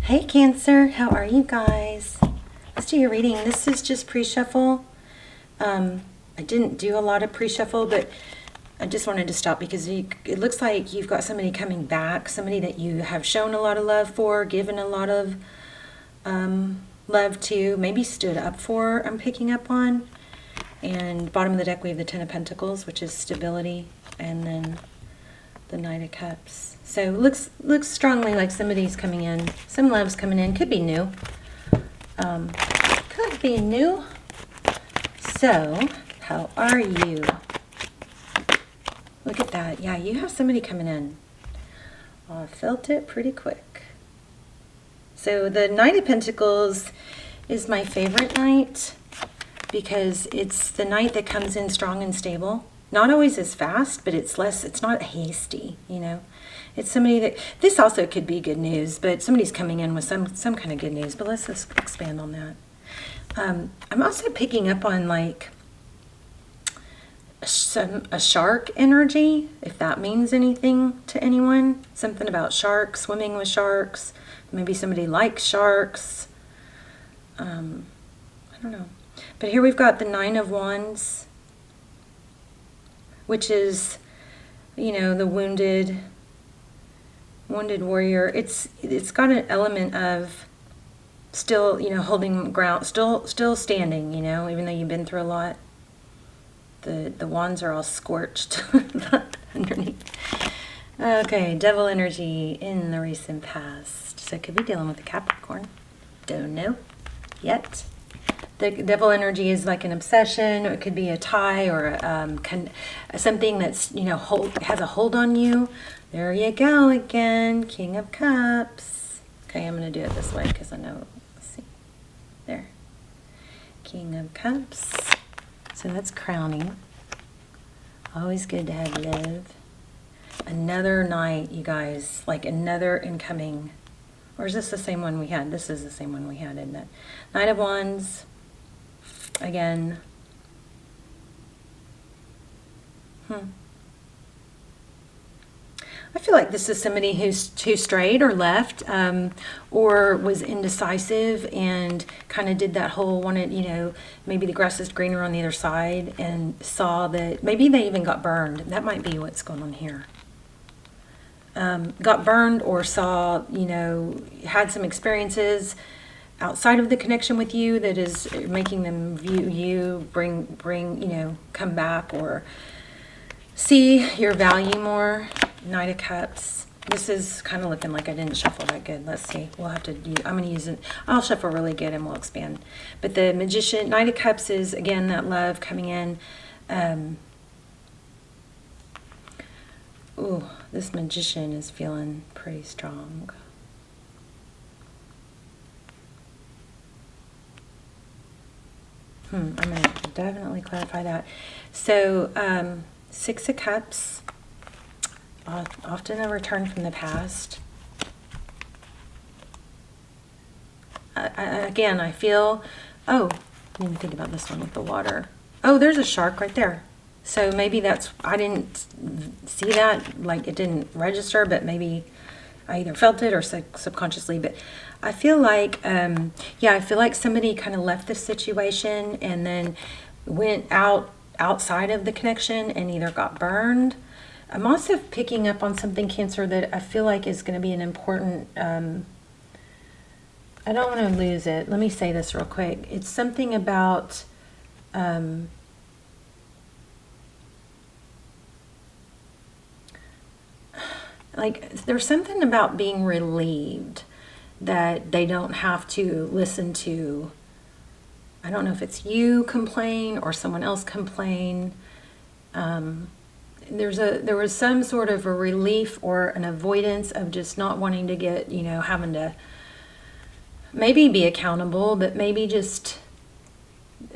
Hey Cancer, how are you guys? Let's do your reading. This is just pre-shuffle. I didn't do a lot of pre-shuffle, but I just wanted to stop because it looks like you've got somebody coming back, somebody that you have shown a lot of love for, given a lot of love to, maybe stood up for, I'm picking up on. And bottom of the deck we have the Ten of Pentacles, which is stability, and then the Knight of Cups. So looks strongly like somebody's coming in. Some love's coming in. Could be new. Could be new. So, how are you? Look at that. Yeah, you have somebody coming in. Oh, I felt it pretty quick. So the Knight of Pentacles is my favorite knight because it's the knight that comes in strong and stable. Not always as fast, but it's not hasty, you know. It's somebody that, this also could be good news, but somebody's coming in with some kind of good news, but let's just expand on that. I'm also picking up on like a shark energy, if that means anything to anyone. Something about sharks, swimming with sharks. Maybe somebody likes sharks. I don't know. But here we've got the Nine of Wands, which is, you know, the wounded warrior. It's got an element of still, you know, holding ground, still standing, you know, even though you've been through a lot. The wands are all scorched underneath. Okay, devil energy in the recent past. So could be dealing with a Capricorn. Don't know yet. The devil energy is like an obsession, or it could be a tie, or something that's, you know, has a hold on you. There you go again, King of Cups. Okay, I'm going to do it this way because I know. Let's see. There. King of Cups. So that's crowning. Always good to have love. Another night, you guys, like another incoming. Or is this the same one we had? This is the same one we had, isn't it? Knight of Wands. Again. I feel like this is somebody who's strayed or left, or was indecisive and kind of did that whole wanted, you know, maybe the grass is greener on the other side, and saw that maybe they even got burned. That might be what's going on here. Got burned or saw, you know, had some experiences outside of the connection with you that is making them view you, bring, you know, come back or see your value more. Knight of Cups. This is kind of looking like I didn't shuffle that good. Let's see. We'll have to use, I'm going to use it. I'll shuffle really good and we'll expand. But the Magician, Knight of Cups is, again, that love coming in. Ooh, this Magician is feeling pretty strong. I'm going to definitely clarify that. So, Six of Cups. Often a return from the past. Again, I feel, oh, I didn't think about this one with the water. Oh, there's a shark right there. So maybe that's, I didn't see that, like it didn't register, but maybe I either felt it or subconsciously. But I feel like, yeah, I feel like somebody kind of left this situation and then went outside of the connection and either got burned. I'm also picking up on something, Cancer, that I feel like is going to be an important, I don't want to lose it. Let me say this real quick. It's something about, like, there's something about being relieved that they don't have to listen to, I don't know if it's you complain or someone else complain. There was some sort of a relief or an avoidance of just not wanting to get, you know, having to maybe be accountable, but maybe just,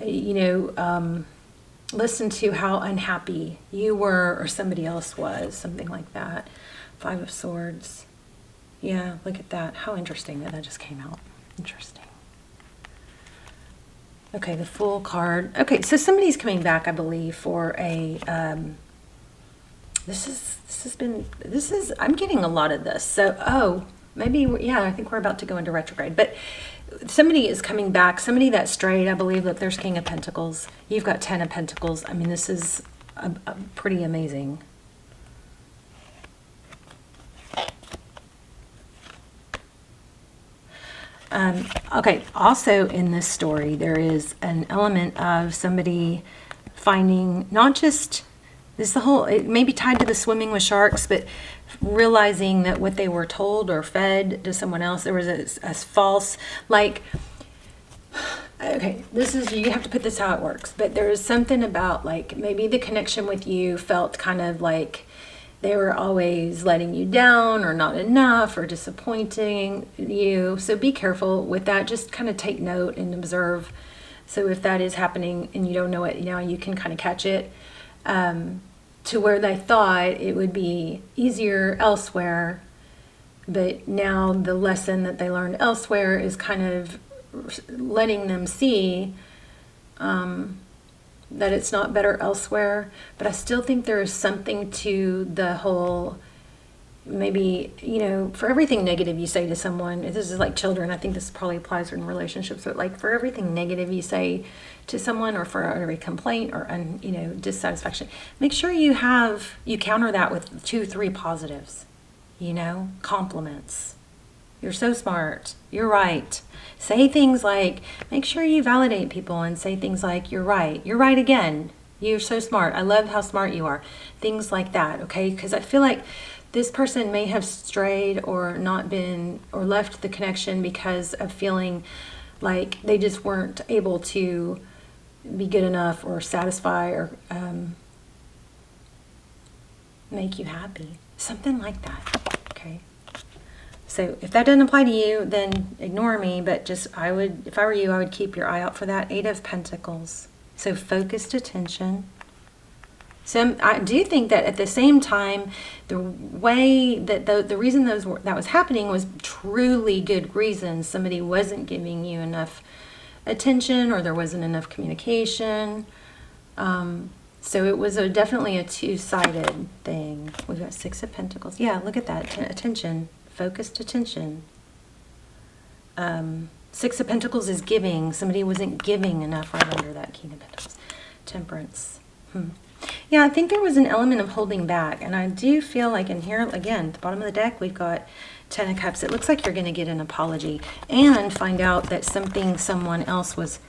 you know, listen to how unhappy you were or somebody else was, something like that. Five of Swords. Yeah, look at that. How interesting that just came out. Interesting. Okay, the Fool card. Okay, so somebody's coming back, I believe, for a I'm getting a lot of this. So, maybe, yeah, I think we're about to go into retrograde. But somebody is coming back, somebody that's straight. I believe that there's King of Pentacles. You've got 10 of Pentacles. I mean, this is a pretty amazing. Okay, also in this story, there is an element of somebody finding not just this, the whole, it may be tied to the swimming with sharks, but realizing that what they were told or fed to someone else, there was a false, like, okay, this is, you have to put this how it works, but there is something about, like, maybe the connection with you felt kind of like they were always letting you down or not enough or disappointing you. So be careful with that. Just kind of take note and observe. So if that is happening and you don't know it now, you can kind of catch it, to where they thought it would be easier elsewhere. But now the lesson that they learned elsewhere is kind of letting them see that it's not better elsewhere. But I still think there is something to the whole, maybe, you know, for everything negative you say to someone, this is like children, I think this probably applies in relationships, but like for everything negative you say to someone, or for every complaint or you know, dissatisfaction, make sure you counter that with 2-3 positives, you know, compliments. You're so smart. You're right. Say things like, make sure you validate people and say things like, you're right. You're right again. You're so smart. I love how smart you are. Things like that, okay? Because I feel like this person may have strayed or not been, or left the connection because of feeling like they just weren't able to be good enough or satisfy or make you happy. Something like that, okay? So if that doesn't apply to you, then ignore me, but just, I would, if I were you, I would keep your eye out for that. 8 of Pentacles. So focused attention. So I do think that at the same time, the way that the reason that was happening was truly good reasons. Somebody wasn't giving you enough attention, or there wasn't enough communication. So it was definitely a two-sided thing. We've got 6 of Pentacles. Yeah, look at that. Attention. Focused attention. 6 of Pentacles is giving. Somebody wasn't giving enough right under that King of Pentacles. Temperance. Yeah, I think there was an element of holding back. And I do feel like in here, again, at the bottom of the deck, we've got 10 of Cups. It looks like you're going to get an apology and find out that someone else was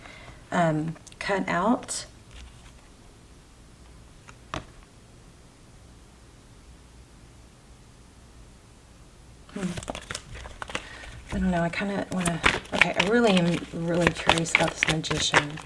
cut out. I don't know, I kind of want to, okay, I really am really curious about this Magician.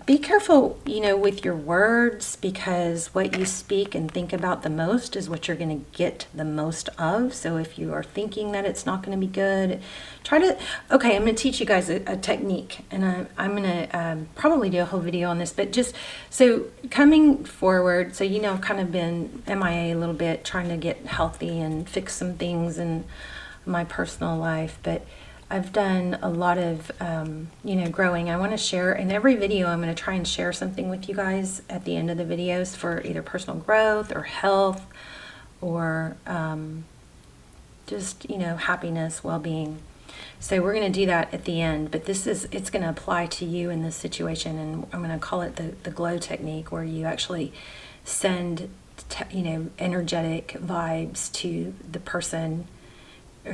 Be careful, you know, with your words, because what you speak and think about the most is what you're going to get the most of. So if you are thinking that it's not going to be good, try to, okay, I'm going to teach you guys a technique, and I'm going to probably do a whole video on this, but just, so coming forward, so you know, I've kind of been MIA a little bit, trying to get healthy and fix some things in my personal life, but I've done a lot of, you know, growing. I want to share in every video. I'm going to try and share something with you guys at the end of the videos for either personal growth or health or just, you know, happiness, well-being. So we're going to do that at the end, but it's going to apply to you in this situation, and I'm going to call it the glow technique, where you actually send, you know, energetic vibes to the person,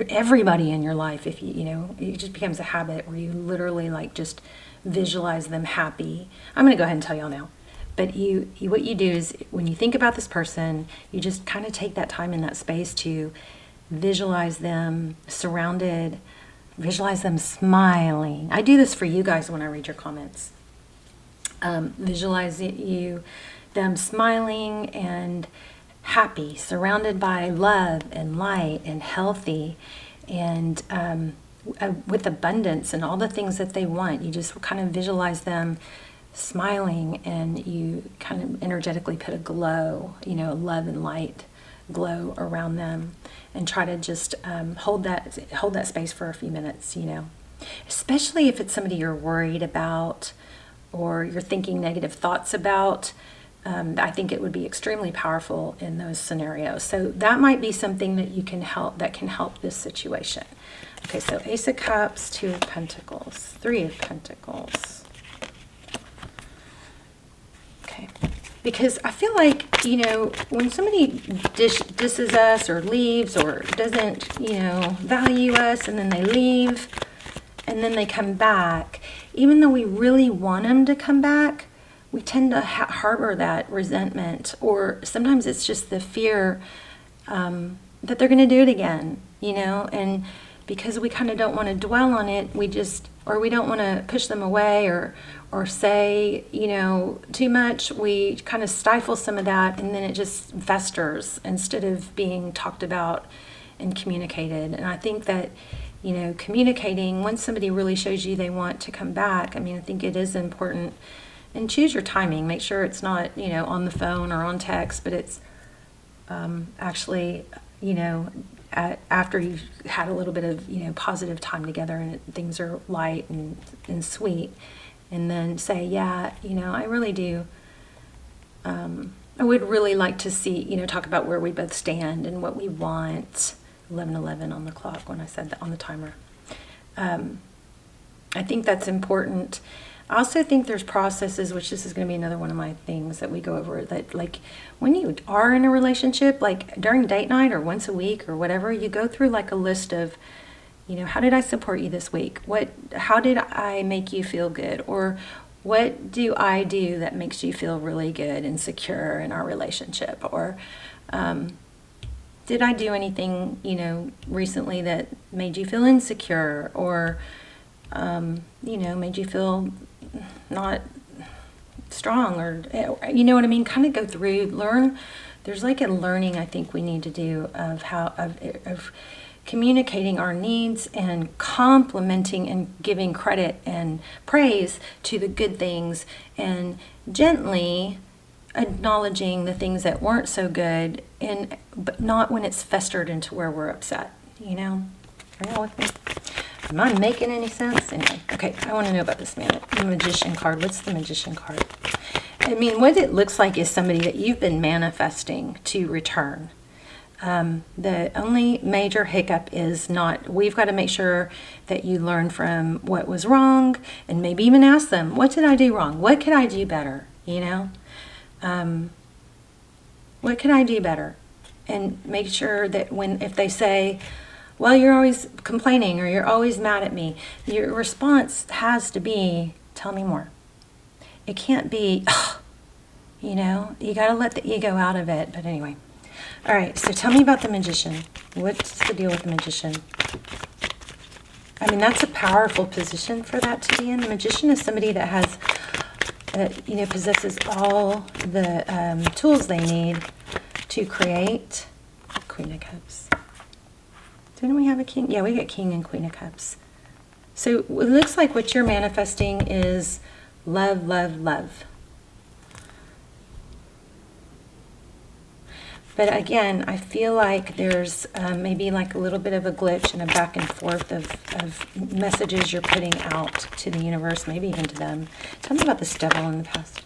everybody in your life. If you know, it just becomes a habit where you literally like just visualize them happy. I'm going to go ahead and tell y'all now, but what you do is, when you think about this person, you just kind of take that time in that space to visualize them surrounded, visualize them smiling. I do this for you guys when I read your comments. Visualize them smiling and happy, surrounded by love and light and healthy, and with abundance and all the things that they want. You just kind of visualize them smiling, and you kind of energetically put a glow, you know, love and light glow around them, and try to just hold that space for a few minutes, you know, especially if it's somebody you're worried about or you're thinking negative thoughts about. I think it would be extremely powerful in those scenarios. So that might be something that you can help, that can help this situation. Okay, so Ace of Cups, Two of Pentacles, Three of Pentacles. Okay, because I feel like, you know, when somebody disses us or leaves or doesn't, you know, value us, and then they leave and then they come back, even though we really want them to come back, we tend to harbor that resentment, or sometimes it's just the fear that they're going to do it again, you know, and because we kind of don't want to dwell on it, we just, or we don't want to push them away or say, you know, too much, we kind of stifle some of that, and then it just festers instead of being talked about and communicated. And I think that, you know, communicating, once somebody really shows you they want to come back, I mean, I think it is important. And choose your timing. Make sure it's not, you know, on the phone or on text, but it's actually, you know, after you've had a little bit of, you know, positive time together, and things are light and sweet. And then say, yeah, you know, I really do. I would really like to see, you know, talk about where we both stand and what we want. 11:11 on the clock when I said that, on the timer. I think that's important. I also think there's processes, which this is going to be another one of my things that we go over, that like when you are in a relationship, like during date night or once a week or whatever, you go through like a list of, you know, how did I support you this week? How did I make you feel good? Or what do I do that makes you feel really good and secure in our relationship? Or did I do anything, you know, recently that made you feel insecure, or you know, made you feel not strong, or, you know what I mean? Kind of go through, learn. There's like a learning I think we need to do of how, of communicating our needs and complimenting and giving credit and praise to the good things, and gently acknowledging the things that weren't so good, but not when it's festered into where we're upset, you know? Are y'all with me? Am I making any sense? Anyway, okay, I want to know about this the Magician card. What's the Magician card? I mean, what it looks like is somebody that you've been manifesting to return. The only major hiccup is we've got to make sure that you learn from what was wrong, and maybe even ask them, what did I do wrong? What could I do better? You know? What could I do better? And make sure that if they say, well, you're always complaining, or you're always mad at me, your response has to be, tell me more. It can't be, ugh, you know, you got to let the ego out of it. But anyway. All right, so tell me about the Magician. What's the deal with the Magician? I mean, that's a powerful position for that to be in. The Magician is somebody that has, you know, possesses all the tools they need to create. Queen of Cups. Didn't we have a King? Yeah, we got King and Queen of Cups. So it looks like what you're manifesting is love, love, love. But again, I feel like there's maybe like a little bit of a glitch and a back and forth of messages you're putting out to the universe, maybe even to them. Tell me about this Devil in the past.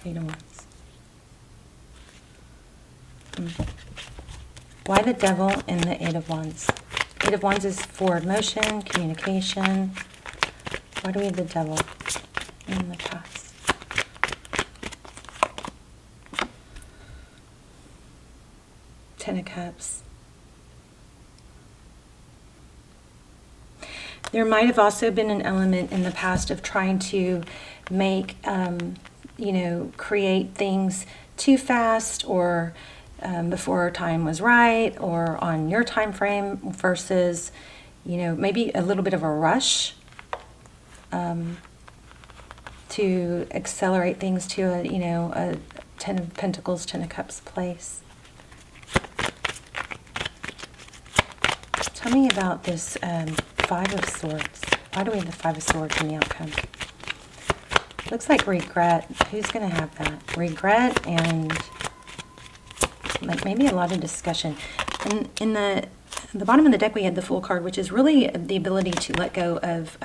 Eight of Wands. Why the Devil and the Eight of Wands? Eight of Wands is forward motion, communication. Why do we have the Devil in the past? Ten of Cups. There might have also been an element in the past of trying to make, you know, create things too fast, or before our time was right, or on your time frame, versus, you know, maybe a little bit of a rush to accelerate things to a, you know, a Ten of Pentacles, Ten of Cups place. Tell me about this Five of Swords. Why do we have the Five of Swords in the outcome? Looks like regret. Who's going to have that? Regret and like maybe a lot of discussion. And in the bottom of the deck we had the Fool card, which is really the ability to let go of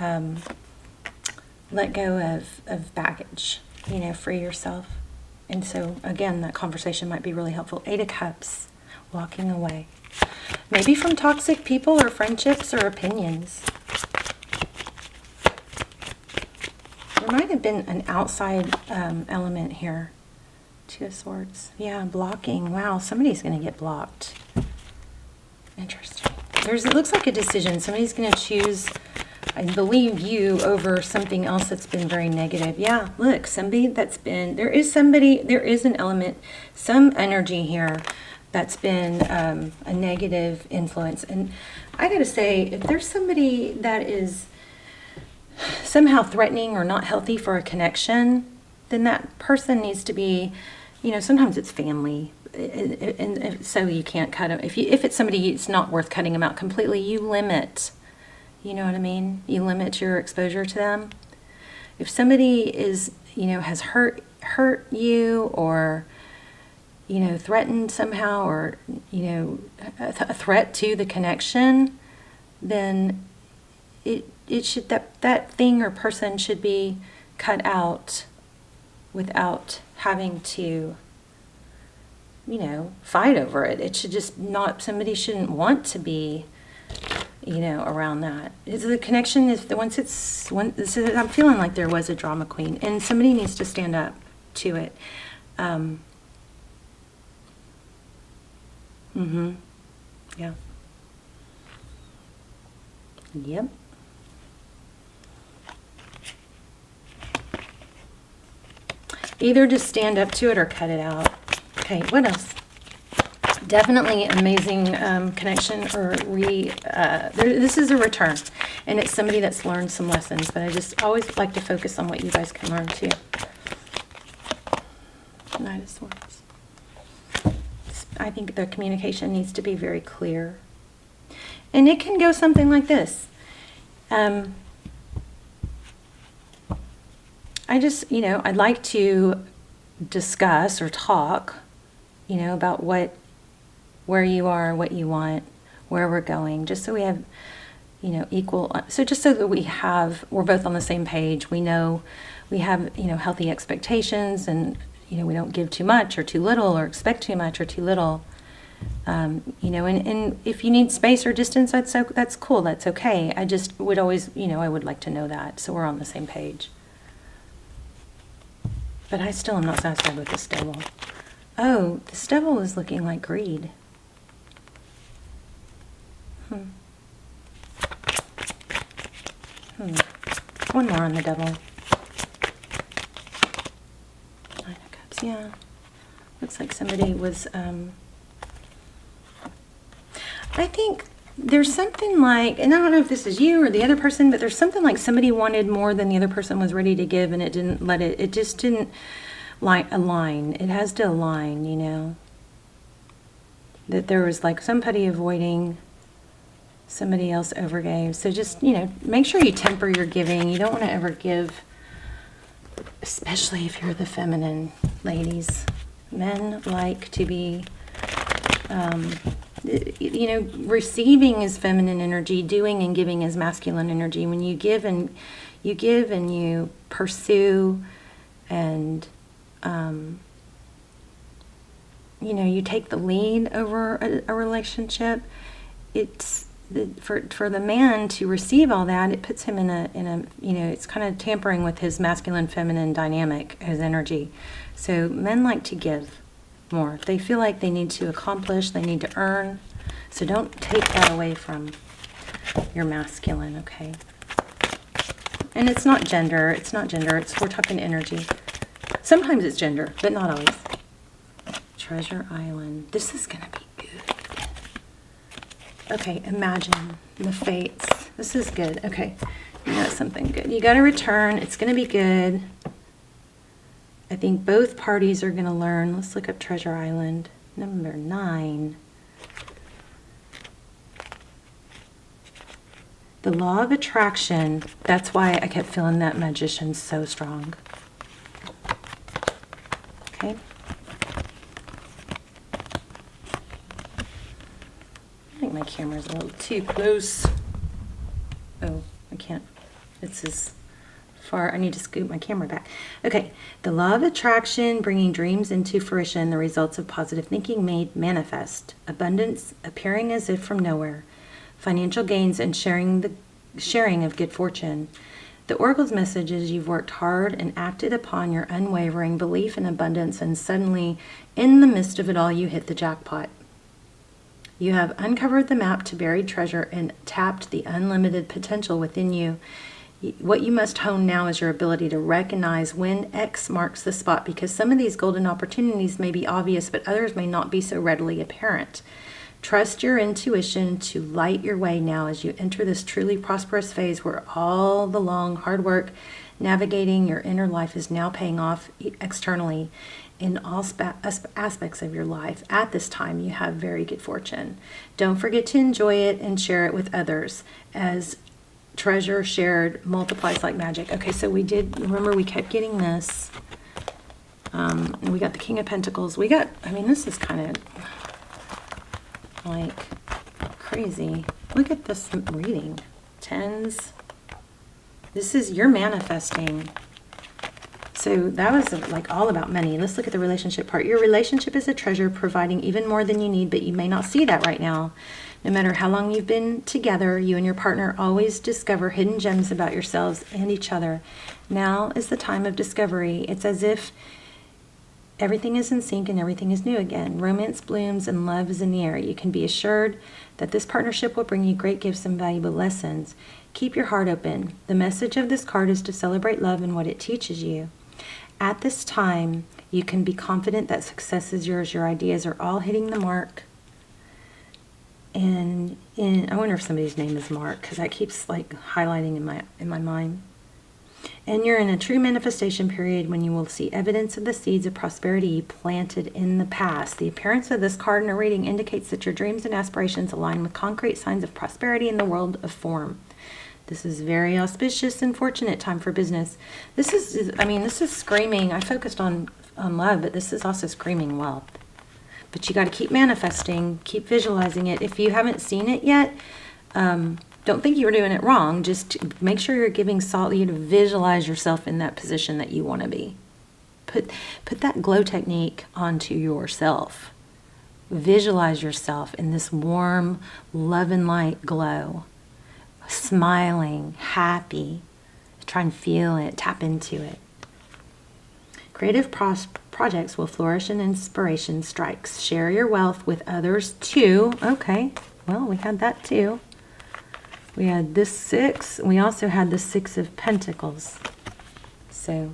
baggage. You know, free yourself. And so, again, that conversation might be really helpful. 8 of Cups, walking away. Maybe from toxic people or friendships or opinions. There might have been an outside element here. 2 of Swords. Yeah, blocking. Wow, somebody's going to get blocked. Interesting. It looks like a decision. Somebody's going to choose, I believe, you over something else that's been very negative. Yeah, look, there is an element, some energy here that's been a negative influence. And I got to say, if there's somebody that is somehow threatening or not healthy for a connection, then that person needs to be, sometimes it's family. And so you can't cut them. If it's somebody, it's not worth cutting them out completely. You limit, you know what I mean? You limit your exposure to them. If somebody is, has hurt you or, threatened somehow or, a threat to the connection, then it should, that thing or person should be cut out without having to, fight over it. It should just not, somebody shouldn't want to be, around that. The connection is, I'm feeling like there was a drama queen, and somebody needs to stand up to it. Yeah. Yep. Either just stand up to it or cut it out. Okay, what else? Definitely amazing connection or this is a return. And it's somebody that's learned some lessons, but I just always like to focus on what you guys can learn too. Knight of Swords. I think the communication needs to be very clear. And it can go something like this. I just, I'd like to discuss or talk, about where you are, what you want, where we're going, just so we have, equal, so just so that we're both on the same page. We know we have, healthy expectations, and, we don't give too much or too little or expect too much or too little. And if you need space or distance, that's cool. That's okay. I just would always, I would like to know that, so we're on the same page. But I still am not satisfied with this devil. Oh, this devil is looking like greed. One more on the devil. 9 of Cups, yeah. Looks like somebody was, I think there's something like, and I don't know if this is you or the other person, but there's something like somebody wanted more than the other person was ready to give, and it just didn't align. It has to align, that there was like somebody avoiding, somebody else overgave. So just, make sure you temper your giving. You don't want to ever give, especially if you're the feminine, ladies. Men like to be, receiving is feminine energy, doing and giving is masculine energy. When you give and you pursue and, you take the lead over a relationship, it's for the man to receive all that, it puts him in a it's kind of tampering with his masculine feminine dynamic, his energy. So men like to give more. They feel like they need to accomplish, they need to earn. So don't take that away from your masculine, okay? And it's not gender, we're talking energy. Sometimes it's gender, but not always. Treasure Island. This is gonna be good. Okay, imagine the fates. This is good. Okay, you got something good. You got to return. It's going to be good. I think both parties are going to learn. Let's look up Treasure Island. Number 9. The law of attraction. That's why I kept feeling that Magician so strong. Okay. I think my camera's a little too close. Oh, I can't. This is I need to scoot my camera back. Okay, the law of attraction, bringing dreams into fruition, the results of positive thinking made manifest, abundance appearing as if from nowhere, financial gains and sharing of good fortune. The oracle's message is you've worked hard and acted upon your unwavering belief in abundance, and suddenly, in the midst of it all, you hit the jackpot. You have uncovered the map to buried treasure and tapped the unlimited potential within you. What you must hone now is your ability to recognize when X marks the spot, because some of these golden opportunities may be obvious, but others may not be so readily apparent. Trust your intuition to light your way now as you enter this truly prosperous phase where all the long, hard work navigating your inner life is now paying off externally in all aspects of your life. At this time, you have very good fortune. Don't forget to enjoy it and share it with others, as treasure shared multiplies like magic. Okay, so we kept getting this. And we got the King of Pentacles. This is kind of like crazy. Look at this reading. Tens. This is, you're manifesting. So that was like all about money. Let's look at the relationship part. Your relationship is a treasure, providing even more than you need, but you may not see that right now. No matter how long you've been together, you and your partner always discover hidden gems about yourselves and each other. Now is the time of discovery. It's as if everything is in sync and everything is new again. Romance blooms and love is in the air. You can be assured that this partnership will bring you great gifts and valuable lessons. Keep your heart open. The message of this card is to celebrate love and what it teaches you. At this time, you can be confident that success is yours. Your ideas are all hitting the mark. And I wonder if somebody's name is Mark, because that keeps like highlighting in my mind. And you're in a true manifestation period when you will see evidence of the seeds of prosperity you planted in the past. The appearance of this card in a reading indicates that your dreams and aspirations align with concrete signs of prosperity in the world of form. This is very auspicious and fortunate time for business. This is screaming. I focused on love, but this is also screaming wealth. But you got to keep manifesting, keep visualizing it. If you haven't seen it yet, don't think you're doing it wrong. Just make sure you're giving you to visualize yourself in that position that you want to be. Put that glow technique onto yourself. Visualize yourself in this warm, love and light glow. Smiling, happy. Try and feel it, tap into it. Creative projects will flourish and inspiration strikes. Share your wealth with others too. Okay, well, we had that too. We had this 6. We also had the 6 of Pentacles. So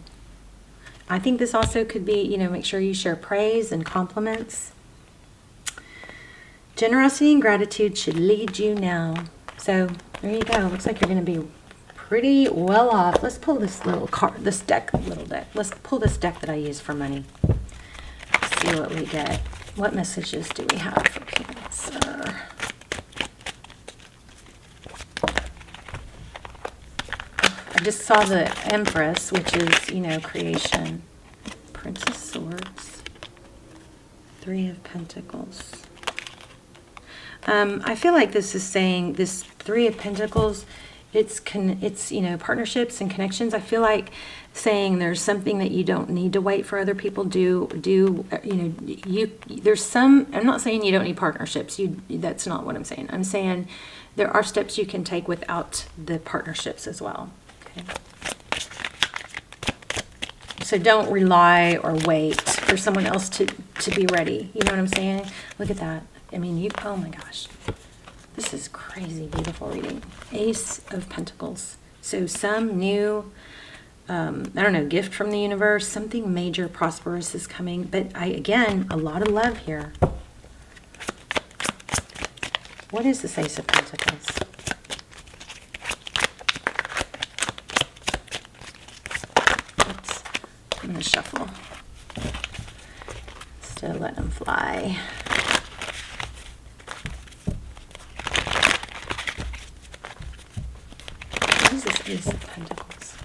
I think this also could be, make sure you share praise and compliments. Generosity and gratitude should lead you now. So there you go. Looks like you're going to be pretty well off. Let's pull this little deck. Let's pull this deck that I use for money. See what we get. What messages do we have for Cancer? I just saw the Empress, which is, creation. Prince of Swords. 3 of Pentacles. I feel like this is saying, this 3 of Pentacles, it's partnerships and connections. I feel like saying there's something that you don't need to wait for other people there's some, I'm not saying you don't need partnerships. That's not what I'm saying. I'm saying there are steps you can take without the partnerships as well. Okay. So don't rely or wait for someone else to be ready. You know what I'm saying? Look at that. Oh my gosh. This is crazy beautiful reading. Ace of Pentacles. So some new, gift from the universe, something major prosperous is coming. But again, a lot of love here. What is this Ace of Pentacles? I'm going to shuffle. Instead of letting them fly. Ace of Pentacles.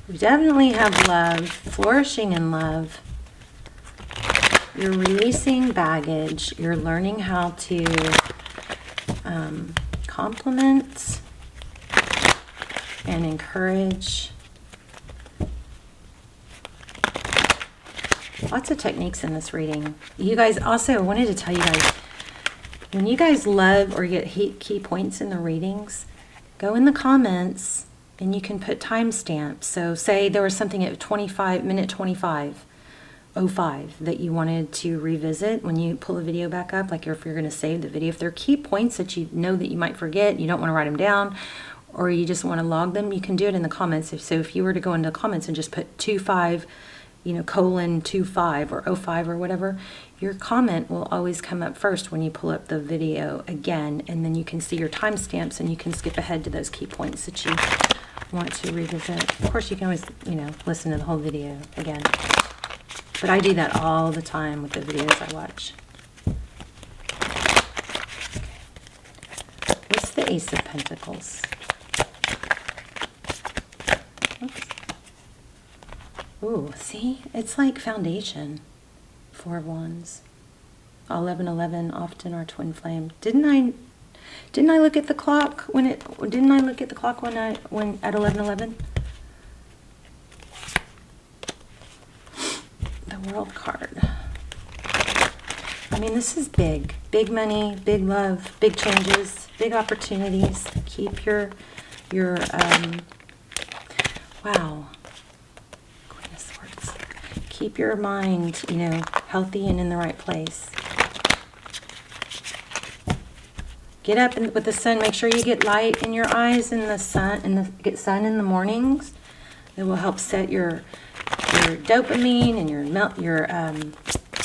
We definitely have love, flourishing in love. You're releasing baggage. You're learning how to compliment and encourage Lots of techniques in this reading. You guys, also, I wanted to tell you guys, when you guys love or get key points in the readings, go in the comments and you can put timestamps. So say there was something at minute 25:05 that you wanted to revisit when you pull the video back up, like if you're going to save the video. If there are key points that you know that you might forget, you don't want to write them down, or you just want to log them, you can do it in the comments. So if you were to go into the comments and just put 25, colon 25 or 05 or whatever, your comment will always come up first when you pull up the video again, and then you can see your timestamps and you can skip ahead to those key points that you want to revisit. Of course, you can always, listen to the whole video again. But I do that all the time with the videos I watch. Okay. What's the Ace of Pentacles? Oops. Ooh, see? It's like foundation. 4 of Wands. 11:11 often are twin flame. Didn't I look at the clock when at 11:11? The World card. I mean, this is big. Big money, big love, big changes, big opportunities. Keep your wow. Queen of Swords. Keep your mind, healthy and in the right place. Get up with the sun. Make sure you get light in your eyes and the sun, get sun in the mornings. It will help set your dopamine and your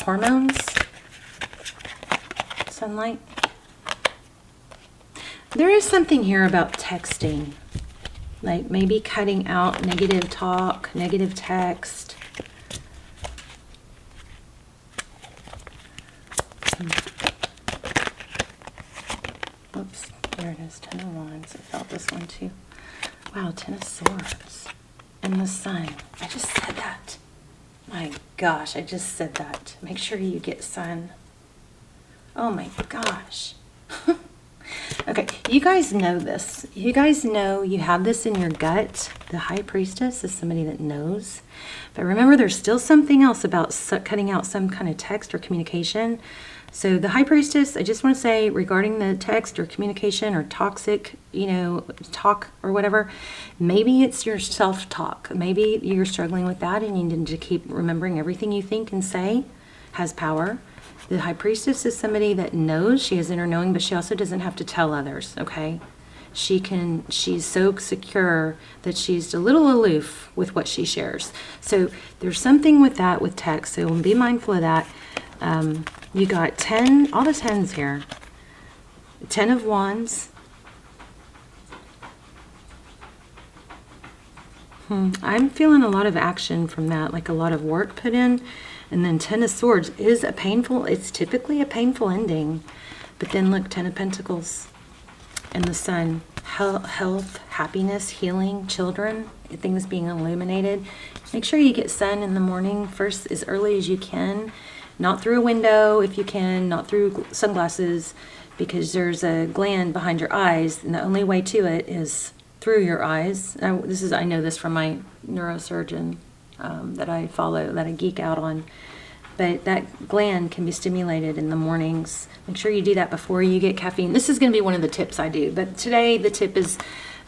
hormones. Sunlight. There is something here about texting, like maybe cutting out negative talk, negative text. Oops, there it is, 10 of Wands. I felt this one too. Wow, 10 of Swords. And the sun. I just said that. My gosh, I just said that. Make sure you get sun. Oh my gosh. Okay, you guys know this. You guys know you have this in your gut. The High Priestess is somebody that knows. But remember, there's still something else about cutting out some kind of text or communication. So the High Priestess, I just want to say, regarding the text or communication or toxic, talk or whatever, maybe it's your self-talk. Maybe you're struggling with that and you need to keep remembering everything you think and say has power. The High Priestess is somebody that knows. She has inner knowing, but she also doesn't have to tell others, okay? She's so secure that she's a little aloof with what she shares. So there's something with that with text, so be mindful of that. You got 10, all the 10s here. 10 of Wands. I'm feeling a lot of action from that, like a lot of work put in. And then 10 of Swords is it's typically a painful ending. But then look, 10 of Pentacles and the Sun. Health, happiness, healing, children, things being illuminated. Make sure you get sun in the morning first as early as you can. Not through a window if you can, not through sunglasses, because there's a gland behind your eyes, and the only way to it is through your eyes. I know this from my neurosurgeon that I follow, that I geek out on. But that gland can be stimulated in the mornings. Make sure you do that before you get caffeine. This is going to be one of the tips I do. But today the tip is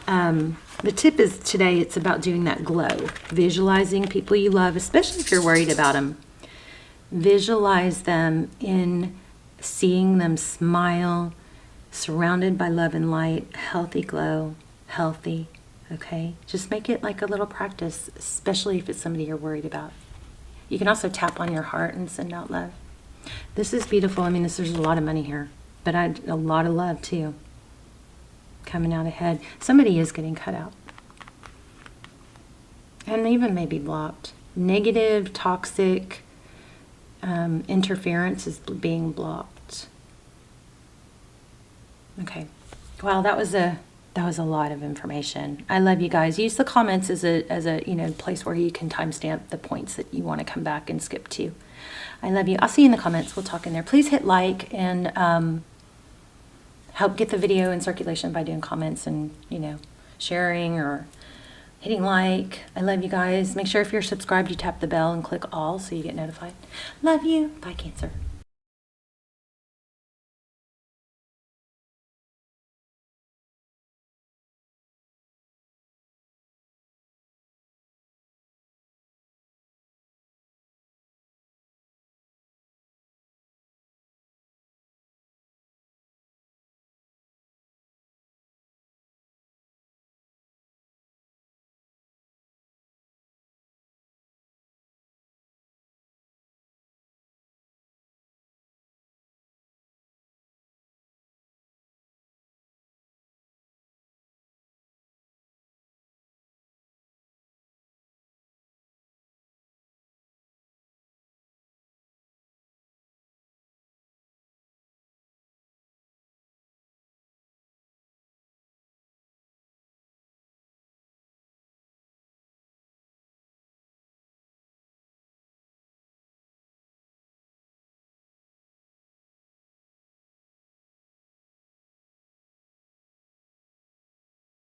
it's about doing that glow, visualizing people you love, especially if you're worried about them. Visualize them in seeing them smile, surrounded by love and light, healthy glow, healthy, okay? Just make it like a little practice, especially if it's somebody you're worried about. You can also tap on your heart and send out love. This is beautiful. I mean, there's a lot of money here, but a lot of love too, coming out ahead. Somebody is getting cut out. And even maybe blocked. Negative, toxic, interference is being blocked. Okay. Wow, that was a lot of information. I love you guys. Use the comments as a place where you can timestamp the points that you want to come back and skip to. I love you. I'll see you in the comments. We'll talk in there. Please hit like and help get the video in circulation by doing comments and sharing or hitting like. I love you guys. Make sure if you're subscribed, you tap the bell and click all so you get notified. Love you. Bye, Cancer.